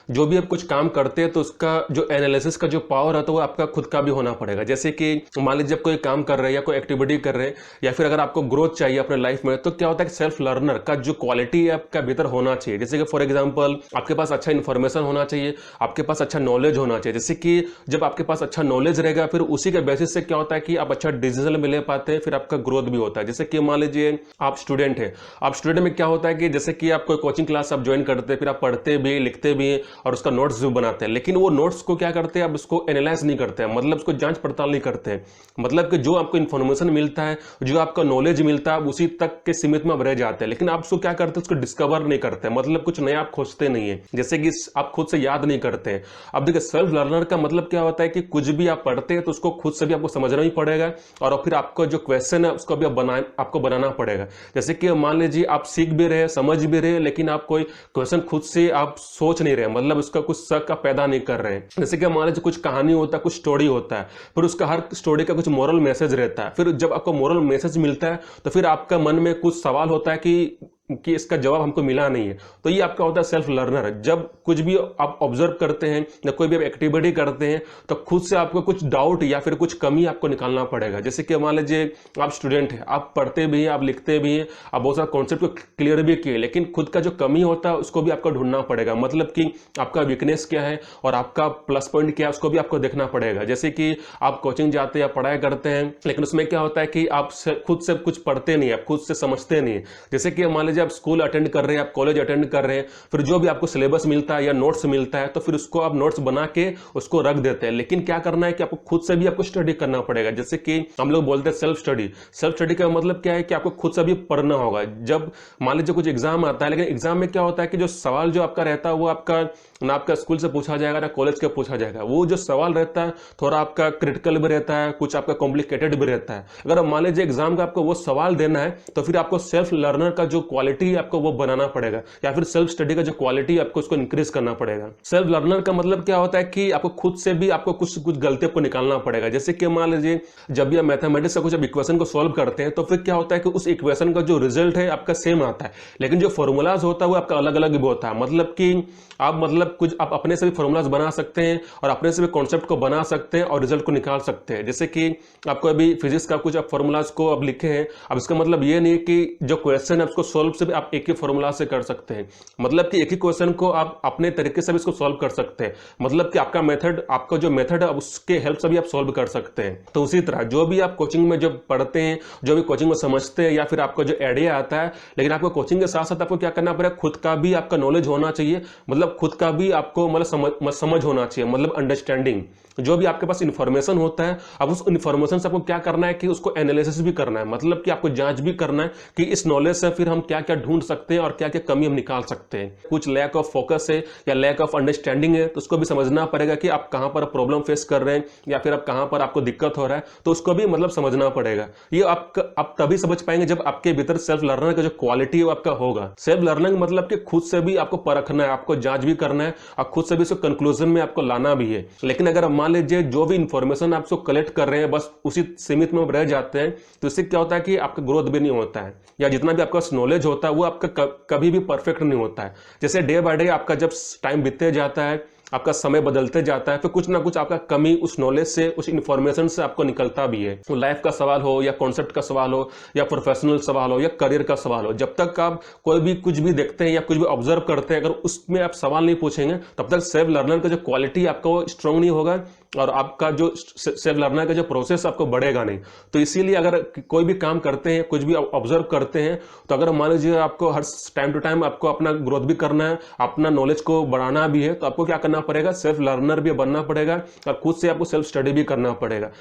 जो भी आप कुछ काम करते हैं तो उसका जो एनालिसिस का जो पावर है तो वो आपका खुद का भी होना पड़ेगा। जैसे कि मान लीजिए जब कोई काम कर रहे हैं या कोई एक्टिविटी कर रहे हैं या फिर अगर आपको ग्रोथ चाहिए अपने लाइफ में, तो क्या होता है कि सेल्फ लर्नर का जो क्वालिटी है आपका भीतर होना चाहिए। जैसे कि फॉर एग्जांपल आपके पास अच्छा इन्फॉर्मेशन होना चाहिए, आपके पास अच्छा नॉलेज होना चाहिए। जैसे कि जब आपके पास अच्छा नॉलेज रहेगा फिर उसी के बेसिस से क्या होता है कि आप अच्छा डिसीजन भी ले पाते हैं, फिर आपका ग्रोथ भी होता है। जैसे कि मान लीजिए आप स्टूडेंट हैं, आप स्टूडेंट में क्या होता है कि जैसे कि आप कोई कोचिंग क्लास आप ज्वाइन करते हैं, फिर आप पढ़ते भी लिखते भी हैं और उसका नोट्स भी बनाते हैं, लेकिन वो नोट्स को क्या करते हैं, आप उसको एनालाइज नहीं करते हैं, मतलब उसको जांच पड़ताल नहीं करते हैं। मतलब कि जो आपको इन्फॉर्मेशन मिलता है, जो आपका नॉलेज मिलता है, उसी तक के सीमित में आप रह जाते हैं, लेकिन आप उसको क्या करते हैं, उसको डिस्कवर नहीं करते, मतलब कुछ नया आप खोजते नहीं है, जैसे कि आप खुद से याद नहीं करते हैं। अब देखिए सेल्फ लर्नर का मतलब क्या होता है कि कुछ भी आप पढ़ते हैं तो उसको खुद से भी आपको समझना ही पड़ेगा और फिर आपको जो क्वेश्चन है उसको भी आपको बनाना पड़ेगा। जैसे कि मान लीजिए आप सीख भी रहे, समझ भी रहे, लेकिन आप कोई क्वेश्चन खुद से आप सोच नहीं रहे, मतलब उसका कुछ शक आप पैदा नहीं कर रहे हैं। जैसे कि मान लीजिए कुछ कहानी होता है, कुछ स्टोरी होता है, फिर उसका हर स्टोरी का कुछ मोरल मैसेज रहता है, फिर जब आपको मोरल मैसेज मिलता है तो फिर आपका मन में कुछ सवाल होता है कि इसका जवाब हमको मिला नहीं है। तो ये आपका होता है सेल्फ लर्नर। जब कुछ भी आप ऑब्जर्व करते हैं या कोई भी आप एक्टिविटी करते हैं तो खुद से आपको कुछ डाउट या फिर कुछ कमी आपको निकालना पड़ेगा। जैसे कि मान लीजिए आप स्टूडेंट हैं, आप पढ़ते भी हैं, आप लिखते भी हैं, आप बहुत सारा कॉन्सेप्ट को क्लियर भी किए, लेकिन खुद का जो कमी होता है उसको भी आपको ढूंढना पड़ेगा। मतलब कि आपका वीकनेस क्या है और आपका प्लस पॉइंट क्या है उसको भी आपको देखना पड़ेगा। जैसे कि आप कोचिंग जाते हैं, पढ़ाई करते हैं, लेकिन उसमें क्या होता है कि आप खुद से कुछ पढ़ते नहीं है, आप खुद से समझते नहीं है। जैसे कि मान लीजिए आप स्कूल अटेंड कर रहे हैं, आप कॉलेज अटेंड कर रहे हैं, फिर जो भी आपको सिलेबस मिलता है या नोट्स मिलता है तो फिर उसको आप नोट्स बना के उसको रख देते हैं, लेकिन क्या करना है कि आपको खुद से भी आपको स्टडी करना पड़ेगा। जैसे कि हम लोग बोलते हैं सेल्फ स्टडी। सेल्फ स्टडी का मतलब क्या है कि आपको खुद से भी पढ़ना होगा। जब मान लीजिए कुछ एग्जाम आता है, लेकिन एग्जाम में क्या होता है कि जो सवाल जो आपका रहता है वो आपका ना आपका स्कूल से पूछा जाएगा ना कॉलेज के पूछा जाएगा। वो जो सवाल रहता है थोड़ा आपका क्रिटिकल भी रहता है, कुछ आपका कॉम्प्लिकेटेड भी रहता है। अगर मान लीजिए एग्जाम का आपको वो सवाल देना है तो फिर आपको सेल्फ लर्नर का जो क्वालिटी आपको वो बनाना पड़ेगा, या फिर सेल्फ स्टडी का जो क्वालिटी आपको उसको इंक्रीज करना पड़ेगा। सेल्फ लर्नर का मतलब क्या होता है कि आपको खुद से भी आपको कुछ गलतियों को निकालना पड़ेगा। जैसे कि मान लीजिए जब भी आप मैथमेटिक्स का कुछ इक्वेशन को सॉल्व करते हैं तो फिर क्या होता है कि उस इक्वेशन का जो रिजल्ट है आपका सेम आता है, लेकिन जो फॉर्मूलाज होता है वो आपका अलग अलग भी होता है। मतलब कि आप कुछ आप अपने से भी फॉर्मूलाज बना सकते हैं और अपने से भी कॉन्सेप्ट को बना सकते हैं और रिजल्ट को निकाल सकते हैं। जैसे कि आपको अभी फिजिक्स का कुछ आप फॉर्मूलाज को अब लिखे हैं, अब इसका मतलब ये नहीं कि जो क्वेश्चन है उसको सॉल्व से भी आप एक ही फॉर्मूला से कर सकते हैं, मतलब कि एक ही क्वेश्चन को आप अपने तरीके से भी इसको सॉल्व कर सकते हैं। मतलब कि आपका जो मेथड है उसके हेल्प से भी आप सॉल्व कर सकते हैं। तो उसी तरह जो भी आप कोचिंग में जब पढ़ते हैं, जो भी कोचिंग में समझते हैं या फिर आपको जो आइडिया आता है, लेकिन आपको कोचिंग के साथ साथ आपको क्या करना पड़ेगा, खुद का भी आपका नॉलेज होना चाहिए, मतलब खुद का भी आपको मतलब समझ होना चाहिए, मतलब अंडरस्टैंडिंग। जो भी आपके पास इंफॉर्मेशन होता है, अब उस इंफॉर्मेशन से आपको क्या करना है कि उसको एनालिसिस भी करना है, मतलब कि आपको जांच भी करना है कि इस नॉलेज से फिर हम क्या क्या ढूंढ सकते हैं और क्या क्या कमी हम निकाल सकते हैं। कुछ लैक ऑफ फोकस है या लैक ऑफ अंडरस्टैंडिंग है तो उसको भी समझना पड़ेगा कि आप कहां पर प्रॉब्लम फेस कर रहे हैं या फिर आप कहां पर आपको दिक्कत हो रहा है, तो उसको भी मतलब समझना पड़ेगा। ये आप तभी समझ पाएंगे जब आपके भीतर सेल्फ लर्नर का जो क्वालिटी है वो आपका होगा। सेल्फ लर्निंग मतलब कि खुद से भी आपको परखना है, आपको जांच भी करना है और खुद से भी इसको कंक्लूजन में आपको लाना भी है। लेकिन अगर मान लीजिए जो भी इंफॉर्मेशन आप उसको कलेक्ट कर रहे हैं बस उसी सीमित में रह जाते हैं तो इससे क्या होता है कि आपका ग्रोथ भी नहीं होता है, या जितना भी आपका नॉलेज होता है वो आपका कभी भी परफेक्ट नहीं होता है। जैसे डे बाय डे आपका जब टाइम बीतते जाता है, आपका समय बदलते जाता है, फिर कुछ ना कुछ आपका कमी उस नॉलेज से, उस इंफॉर्मेशन से आपको निकलता भी है। तो लाइफ का सवाल हो या कॉन्सेप्ट का सवाल हो या प्रोफेशनल सवाल हो या करियर का सवाल हो, जब तक आप कोई भी कुछ भी देखते हैं या कुछ भी ऑब्जर्व करते हैं, अगर उसमें आप सवाल नहीं पूछेंगे तब तक सेल्फ लर्नर का जो क्वालिटी आपका वो स्ट्रांग नहीं होगा और आपका जो सेल्फ लर्नर का जो प्रोसेस आपको बढ़ेगा नहीं। तो इसीलिए अगर कोई भी काम करते हैं, कुछ भी ऑब्जर्व करते हैं, तो अगर मान लीजिए आपको हर टाइम टू टाइम आपको अपना ग्रोथ भी करना है, अपना नॉलेज को बढ़ाना भी है, तो आपको क्या करना पड़ेगा, सेल्फ लर्नर भी बनना पड़ेगा और खुद से आपको सेल्फ स्टडी भी करना पड़ेगा।